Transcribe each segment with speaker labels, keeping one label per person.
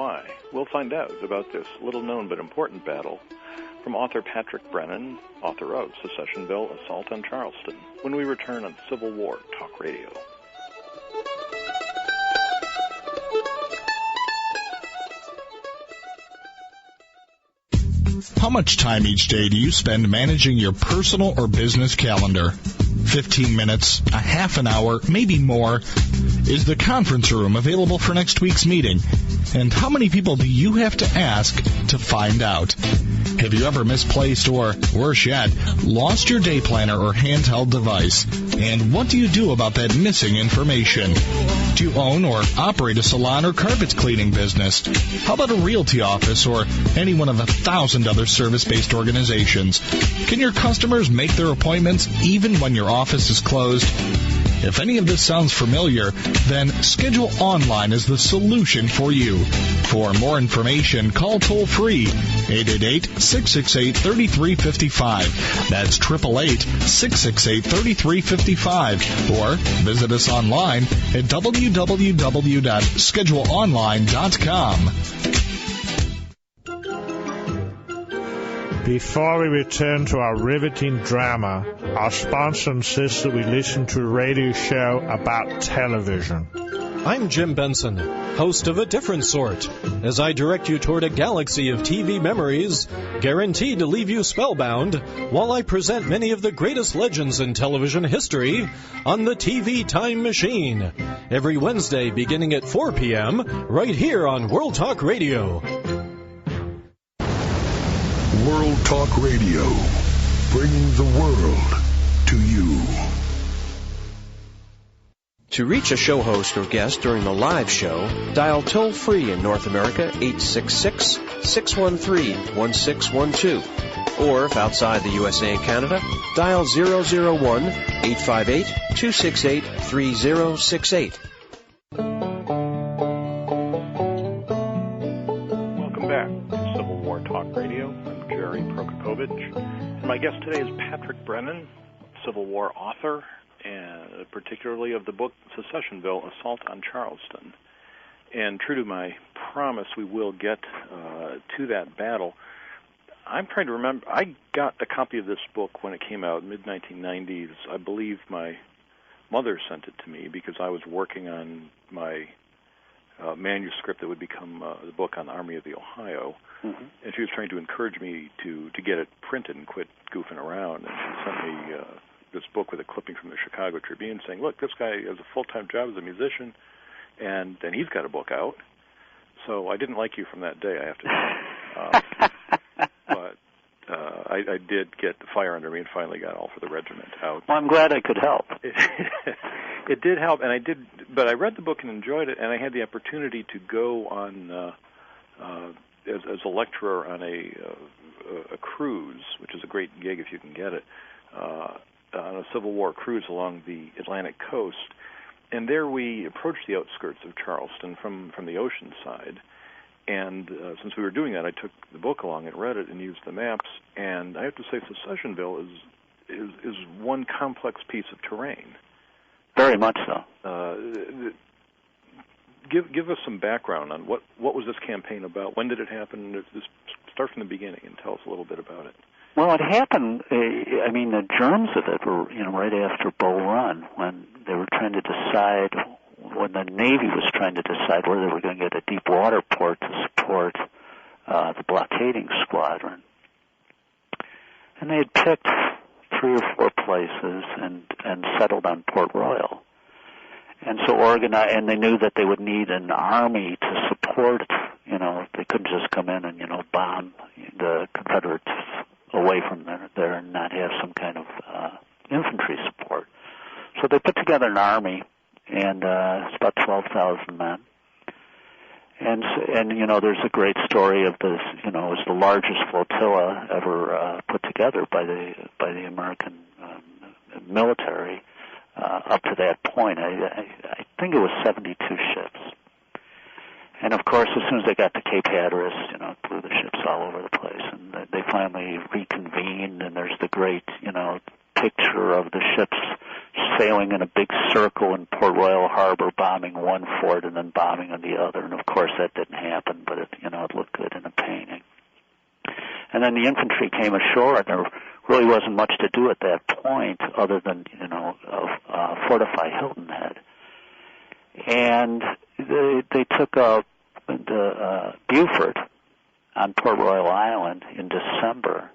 Speaker 1: why? We'll find out about this little-known but important battle from author Patrick Brennan, author of Secessionville, Assault on Charleston, when we return on Civil War Talk Radio.
Speaker 2: How much time each day do you spend managing your personal or business calendar? 15 minutes, a half an hour, maybe more. Is the conference room available for next week's meeting? And how many people do you have to ask to find out? Have you ever misplaced or, worse yet, lost your day planner or handheld device? And what do you do about that missing information? Do you own or operate a salon or carpet cleaning business? How about a realty office or any one of 1,000 other service-based organizations? Can your customers make their appointments even when your office is closed? If any of this sounds familiar, then Schedule Online is the solution for you. For more information, call toll-free 888-668-3355. That's 888-668-3355. Or visit us online at www.scheduleonline.com.
Speaker 3: Before we return to our riveting drama, our sponsor insists that we listen to a radio show about television.
Speaker 4: I'm Jim Benson, host of A Different Sort, as I direct you toward a galaxy of TV memories guaranteed to leave you spellbound while I present many of the greatest legends in television history on the TV Time Machine, every Wednesday beginning at 4 p.m. right here on World Talk Radio.
Speaker 5: World Talk Radio, bringing the world to you.
Speaker 6: To reach a show host or guest during the live show, dial toll-free in North America 866-613-1612. Or if outside the USA and Canada, dial 001-858-268-3068.
Speaker 1: Welcome back to Civil War Talk Radio. I'm Jerry Prokopowicz, and my guest today is Patrick Brennan, Civil War author, and particularly of the book Secessionville, Assault on Charleston. And true to my promise, we will get to that battle. I'm trying to remember, I got a copy of this book when it came out, mid-1990s. I believe my mother sent it to me because I was working on my manuscript that would become the book on the Army of the Ohio. Mm-hmm. And she was trying to encourage me to get it printed and quit goofing around. And she sent me this book with a clipping from the Chicago Tribune saying, look, this guy has a full-time job as a musician, and then he's got a book out. So I didn't like you from that day, I have to say. But I did get the fire under me and finally got All for the Regiment out.
Speaker 7: Well, I'm glad I could help.
Speaker 1: It did help, and I did. But I read the book and enjoyed it, and I had the opportunity to go on as a lecturer on a cruise, which is a great gig if you can get it, on a Civil War cruise along the Atlantic coast. And there we approached the outskirts of Charleston from the ocean side. And since we were doing that, I took the book along and read it and used the maps. And I have to say, Secessionville is one complex piece of terrain.
Speaker 7: Very much so.
Speaker 1: Give us some background on what was this campaign about? When did it happen? Just start from the beginning and tell us a little bit about it.
Speaker 7: Well, it happened. I mean, the germs of it were, right after Bull Run, when they were trying to decide, when the Navy was trying to decide whether they were going to get a deep water port to support the blockading squadron. And they had picked 3 or 4 places and settled on Port Royal. And so and they knew that they would need an army to support, they couldn't just come in and, bomb the Confederates away from there and not have some kind of infantry support. So they put together an army, and it's about 12,000 men. And there's a great story of this, it was the largest flotilla ever put together by the American military up to that point. I think it was 72 ships. And, of course, as soon as they got to Cape Hatteras, blew the ships all over the place. And they finally reconvened, and there's the great, picture of the ships sailing in a big circle in Port Royal Harbor, bombing one fort and then bombing on the other. And of course that didn't happen, but it looked good in a painting. And then the infantry came ashore, and there really wasn't much to do at that point other than fortify Hilton Head. And they took Beaufort on Port Royal Island in December.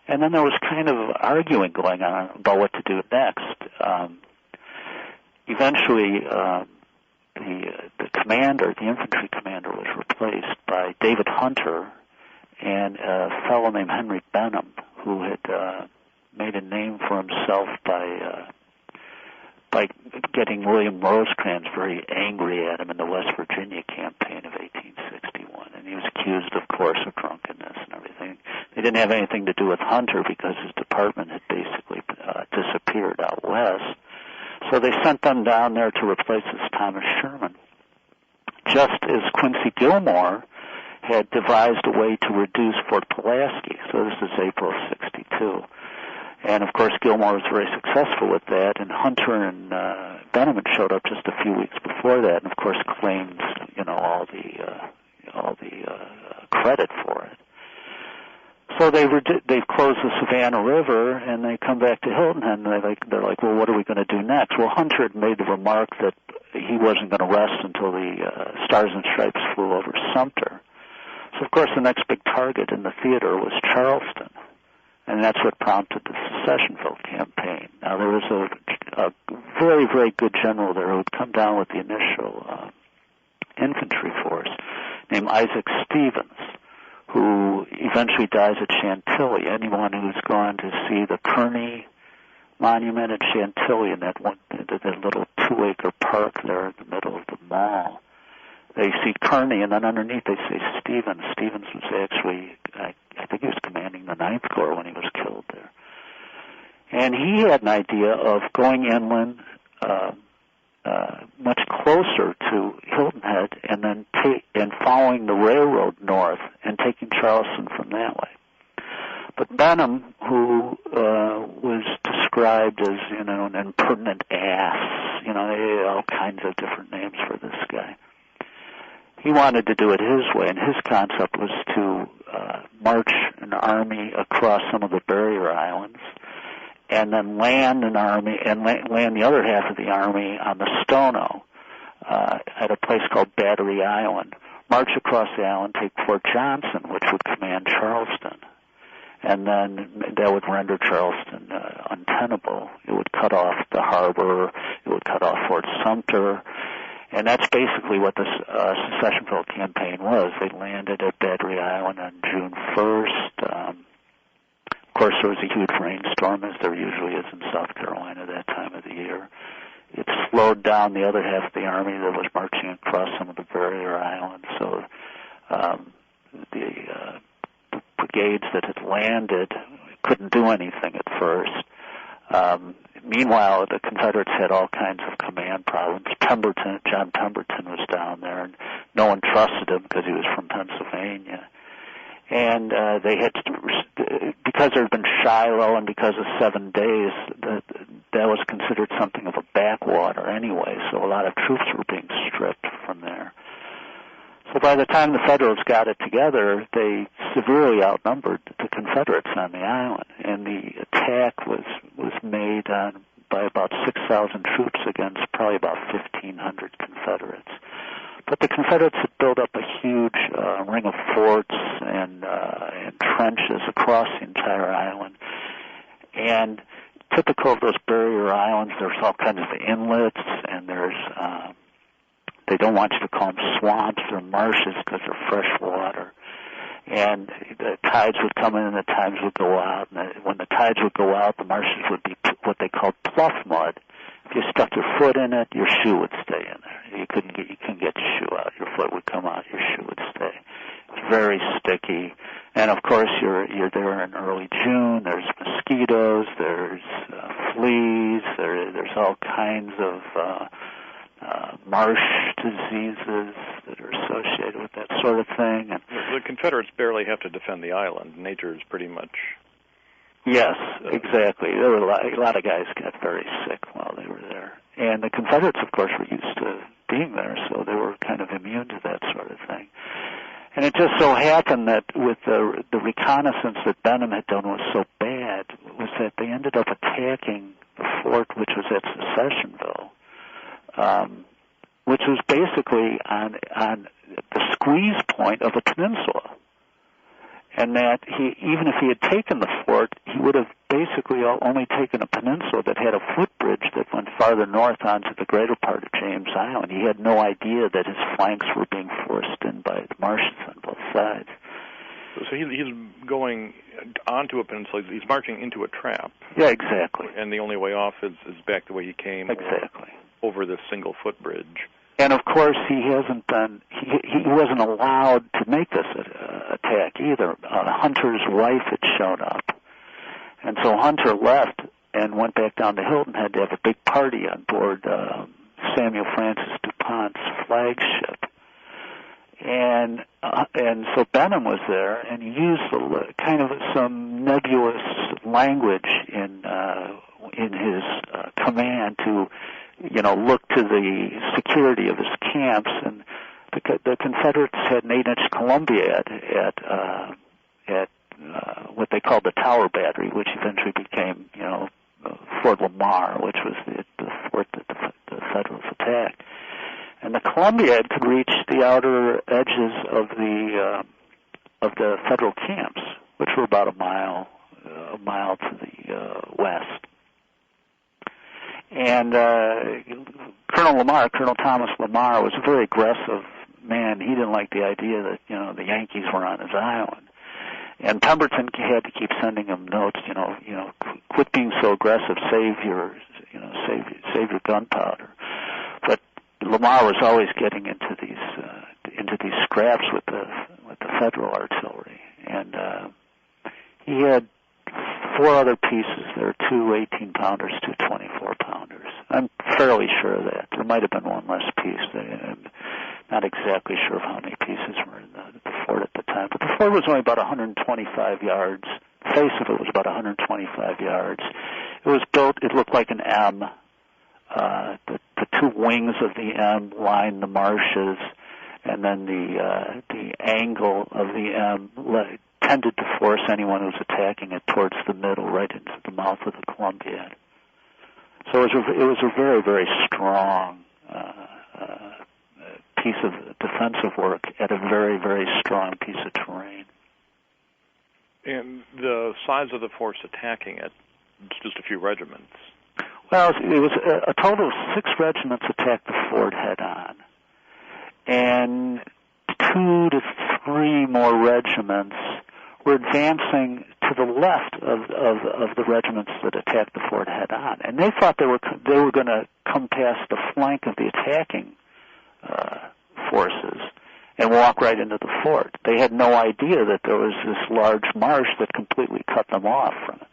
Speaker 7: And then there was kind of arguing going on about what to do next. Eventually, the commander, the infantry commander, was replaced by David Hunter and a fellow named Henry Benham, who had made a name for himself by getting William Rosecrans very angry at him in the West Virginia campaign of 1861. And he was accused, of course, of drunkenness and everything. They didn't have anything to do with Hunter because his department had basically disappeared out west. So they sent them down there to replace this Thomas Sherman. Just as Quincy Gilmore had devised a way to reduce Fort Pulaski. So this is April of 62. And, of course, Gilmore was very successful with that, and Hunter and Benham had showed up just a few weeks before that, and, of course, claimed, all the credit for it. So they've closed the Savannah River, and they come back to Hilton Head, and they're like, well, what are we going to do next? Well, Hunter had made the remark that he wasn't going to rest until the Stars and Stripes flew over Sumter. So, of course, the next big target in the theater was Charleston. And that's what prompted the Secessionville campaign. Now, there was a very, very good general there who had come down with the initial infantry force named Isaac Stevens, who eventually dies at Chantilly. Anyone who's gone to see the Kearny Monument at Chantilly in that little 2-acre park there in the middle of the mall, they see Kearny, and then underneath they say Stevens. Stevens was actually, I think he was commanding the 9th Corps when he was killed there. And he had an idea of going inland much closer to Hilton Head and then following the railroad north and taking Charleston from that way. But Benham, who was described as, an impertinent ass, they had all kinds of different names for this guy. He wanted to do it his way, and his concept was to march an army across some of the barrier islands and then land an army and land the other half of the army on the Stono at a place called Battery Island, march across the island, take Fort Johnson, which would command Charleston, and then that would render Charleston untenable. It would cut off the harbor. It would cut off Fort Sumter. And that's basically what the Secessionville campaign was. They landed at Battery Island on June 1st. Of course, there was a huge rainstorm, as there usually is in South Carolina that time of the year. It slowed down the other half of the army that was marching across some of the barrier islands. So the brigades that had landed couldn't do anything at first. Meanwhile, the Confederates had all kinds of command problems. John Pemberton was down there, and no one trusted him because he was from Pennsylvania. And they had, because there had been Shiloh and because of 7 days, that was considered something of a backwater anyway, so a lot of troops were being stripped from there. So by the time the Federals got it together, they severely outnumbered the Confederates on the island, and the attack was made by about 6,000 troops against probably about 1,500 Confederates. But the Confederates had built up a huge ring of forts and trenches across the entire island. And typical of those barrier islands, there's all kinds of inlets, and there's they don't want you to call them swamps or marshes because they're fresh water. And the tides would come in and the tides would go out. And when the tides would go out, the marshes would be what they called pluff mud. If you stuck your foot in it, your shoe would stay in there. You couldn't get your shoe out. Your foot would come out. Your shoe would stay. It's very sticky. And of course, you're there in early June. There's mosquitoes. There's fleas. There's all kinds of marsh diseases that are associated with that sort of thing. And
Speaker 1: the Confederates barely have to defend the island. Nature is pretty much...
Speaker 7: Yes, exactly. There were a lot of guys got very sick while they were And the Confederates, of course, were used to being there, so they were kind of immune to that sort of thing. And it just so happened that with the reconnaissance that Benham had done was so bad, was that they ended up attacking the fort, which was at Secessionville, which was basically on the squeeze point of a peninsula. And that even if he had taken the fort, he would have basically only taken a peninsula that had a footbridge that went farther north onto the greater part of James Island. He had no idea that his flanks were being forced in by the marshes on both sides.
Speaker 1: So he's going onto a peninsula. He's marching into a trap.
Speaker 7: Yeah, exactly.
Speaker 1: And the only way off is back the way he came.
Speaker 7: Exactly.
Speaker 1: Over this single footbridge.
Speaker 7: And of course, he wasn't allowed to make this attack either. Hunter's wife had shown up, and so Hunter left and went back down to Hilton. Had to have a big party on board Samuel Francis DuPont's flagship, and so Benham was there, and he used kind of some nebulous language in his command to, look to the security of his camps. And the Confederates had an 8-inch Columbia at what they called the Tower Battery, which eventually became, Fort Lamar, which was the fort that the Federals attacked. And the Columbiad could reach the outer edges of the Federal camps, which were about a mile to the west. And Colonel Thomas Lamar, was a very aggressive man. He didn't like the idea that, the Yankees were on his island. And Pemberton had to keep sending him notes, quit being so aggressive, save your gunpowder. But Lamar was always getting into these scraps with the Federal artillery. And he had 4 other pieces. There were 2 18-pounders, 2 24-pounders. I'm fairly sure of that. There might have been one less piece. I'm not exactly sure of how many pieces were in the fort at the time. But the fort was only about 125 yards. The face of it was about 125 yards. It was built, it looked like an M. The 2 wings of the M lined the marshes, and then the angle of the M tended to force anyone who was attacking it towards the middle, right into the mouth of the Columbia. So it was a very, very strong piece of defensive work at a very, very strong piece of terrain.
Speaker 1: And the size of the force attacking it, just a few regiments.
Speaker 7: Well, it was a total of 6 regiments attacked the fort head-on, and 2 to 3 more regiments were advancing to the left of the regiments that attacked the fort head-on, and they thought they were going to come past the flank of the attacking forces and walk right into the fort. They had no idea that there was this large marsh that completely cut them off from it.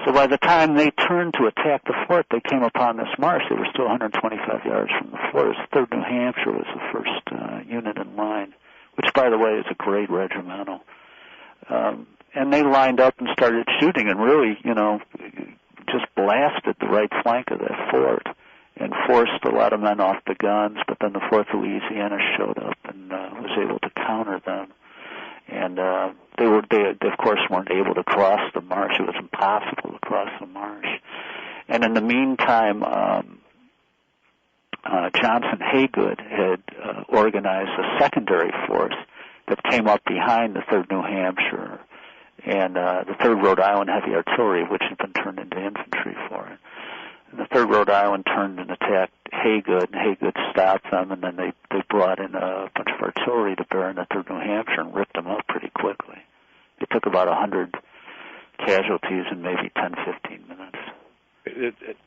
Speaker 7: So by the time they turned to attack the fort, they came upon this marsh. They were still 125 yards from the fort. 3rd New Hampshire was the first unit in line, which, by the way, is a great regimental. And they lined up and started shooting and really, just blasted the right flank of that fort and forced a lot of men off the guns. But then the 4th Louisiana showed up and was able to counter them. And they of course weren't able to cross the marsh. It was impossible to cross the marsh. And in the meantime, Johnson Haygood had organized a secondary force that came up behind the 3rd New Hampshire and the 3rd Rhode Island Heavy Artillery, which had been turned into infantry for it. And the 3rd Rhode Island turned and attacked Haygood, and Haygood stopped them, and then they brought in a bunch of artillery to bear in the 3rd New Hampshire and ripped them up pretty quickly. It took about 100 casualties in maybe 10, 15 minutes.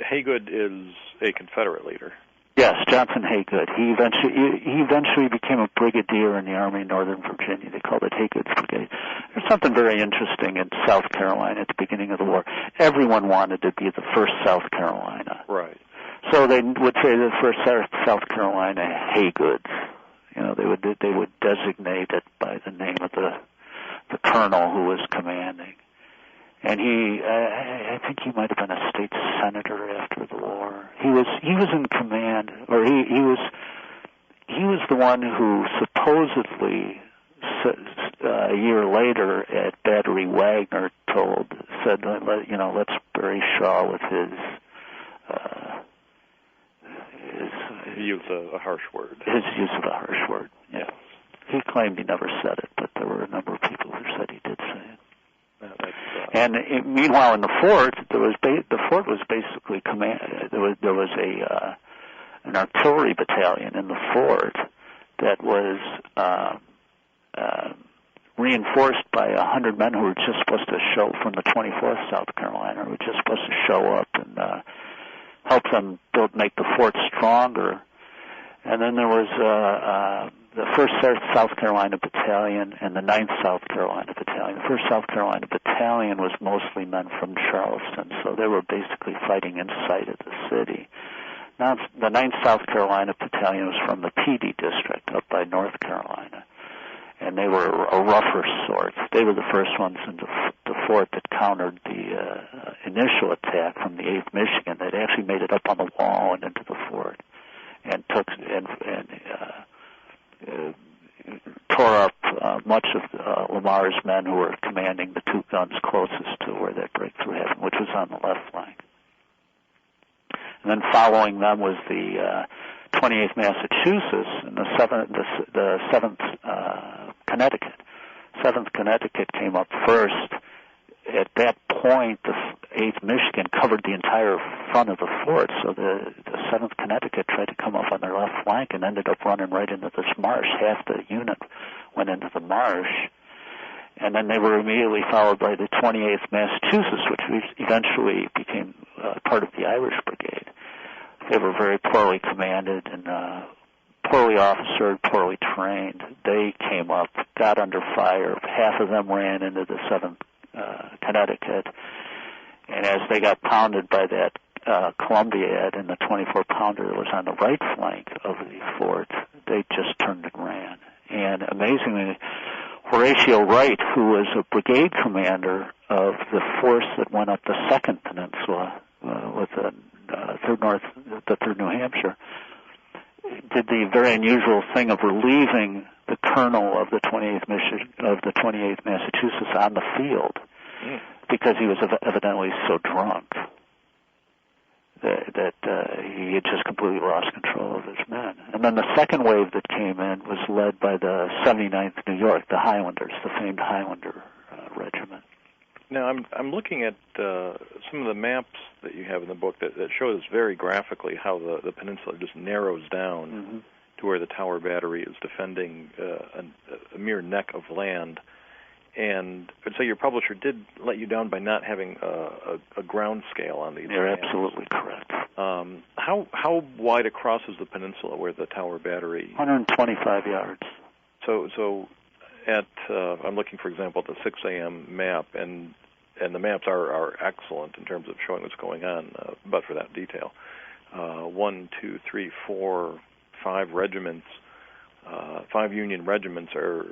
Speaker 1: Haygood is a Confederate leader.
Speaker 7: Yes, Johnson Haygood. He eventually became a brigadier in the Army of Northern Virginia. They called it Haygood's Brigade. There's something very interesting in South Carolina at the beginning of the war. Everyone wanted to be the first South Carolina.
Speaker 1: Right.
Speaker 7: So they would say the first South Carolina Haygoods. They would designate it by the name of the colonel who was commanding. And I think he might have been a state senator after the war. He was in command, or he was the one who supposedly a year later at Battery Wagner said, let's bury Shaw with his
Speaker 1: use a harsh word.
Speaker 7: His use of a harsh word. Yes. He claimed he never said it, but there were a number of people who said he did say it. And meanwhile, in the fort, the fort was basically there was an artillery battalion in the fort that was reinforced by 100 men who were just supposed to show from the 24th South Carolina, who were just supposed to show up and help them make the fort stronger. And then there was the 1st South Carolina Battalion and the 9th South Carolina Battalion. The 1st South Carolina Battalion was mostly men from Charleston, so they were basically fighting inside of the city. Now, the 9th South Carolina Battalion was from the Petey District up by North Carolina, and they were a rougher sort. They were the first ones into the fort that countered the initial attack from the 8th Michigan. They'd actually made it up on the wall and into the fort, and tore up much of Lamar's men who were commanding the two guns closest to where that breakthrough happened, which was on the left flank. And then following them was the 28th Massachusetts and the 7th Connecticut. 7th Connecticut came up first. At that point, the 8th Michigan covered the entire front of the fort, so the 7th Connecticut tried to come up on their left flank and ended up running right into this marsh. Half the unit went into the marsh. And then they were immediately followed by the 28th Massachusetts, which eventually became part of the Irish Brigade. They were very poorly commanded and poorly officered, poorly trained. They came up, got under fire. Half of them ran into the 7th Connecticut. And as they got pounded by that Columbiad and the 24-pounder that was on the right flank of the fort, they just turned and ran. And amazingly, Horatio Wright, who was a brigade commander of the force that went up the 2nd Peninsula with the 3rd New Hampshire, did the very unusual thing of relieving the colonel of the 28th Massachusetts on the field because he was evidently so drunk that he had just completely lost control of his men. And then the second wave that came in was led by the 79th New York, the Highlanders, the famed Highlander regiment.
Speaker 1: Now, I'm looking at some of the maps that you have in the book that shows very graphically how the peninsula just narrows down to where the Tower Battery is defending a mere neck of land. And I'd say your publisher did let you down by not having a ground scale on these.
Speaker 7: You're absolutely correct.
Speaker 1: How wide across is the peninsula where the Tower Battery?
Speaker 7: 125 yards.
Speaker 1: So I'm looking, for example, at the 6 a.m. map, and the maps are excellent in terms of showing what's going on, but for that detail. 1, 2, 3, 4, 5 regiments, 5 Union regiments are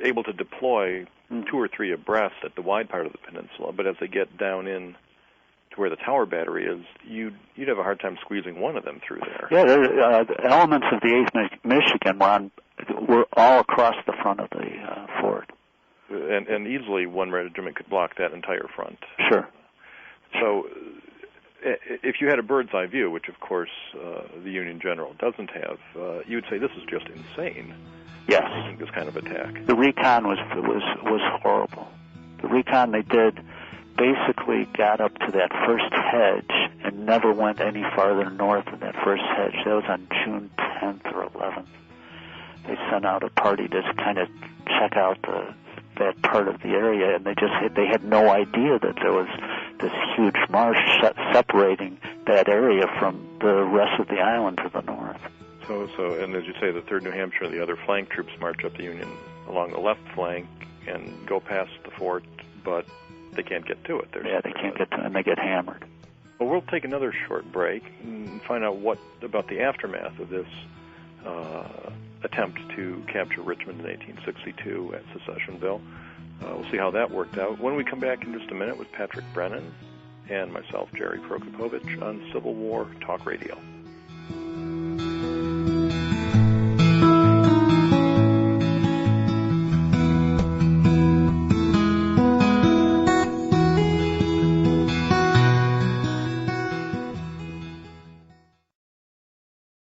Speaker 1: able to deploy 2 or 3 abreast at the wide part of the peninsula, but as they get down in to where the Tower Battery is, you'd have a hard time squeezing one of them through there.
Speaker 7: Yeah, the elements of the 8th Michigan were all across the front of the fort.
Speaker 1: And easily one regiment could block that entire front.
Speaker 7: Sure.
Speaker 1: So if you had a bird's eye view, which of course the Union general doesn't have, you would say this is just insane.
Speaker 7: Yes.
Speaker 1: Making this kind of attack.
Speaker 7: The recon was horrible. The recon they did basically got up to that first hedge and never went any farther north than that first hedge. That was on June 10th or 11th. They sent out a party to kind of check out that part of the area, and they had no idea that there was this huge marsh separating that area from the rest of the island to the north.
Speaker 1: So, and as you say, the 3rd New Hampshire and the other flank troops march up the Union along the left flank and go past the fort, but they can't get to it.
Speaker 7: They can't get to it, and they get hammered.
Speaker 1: Well, we'll take another short break and find out what about the aftermath of this attempt to capture Richmond in 1862 at Secessionville. We'll see how that worked out when we come back in just a minute with Patrick Brennan and myself, Jerry Prokopowicz, on Civil War Talk Radio.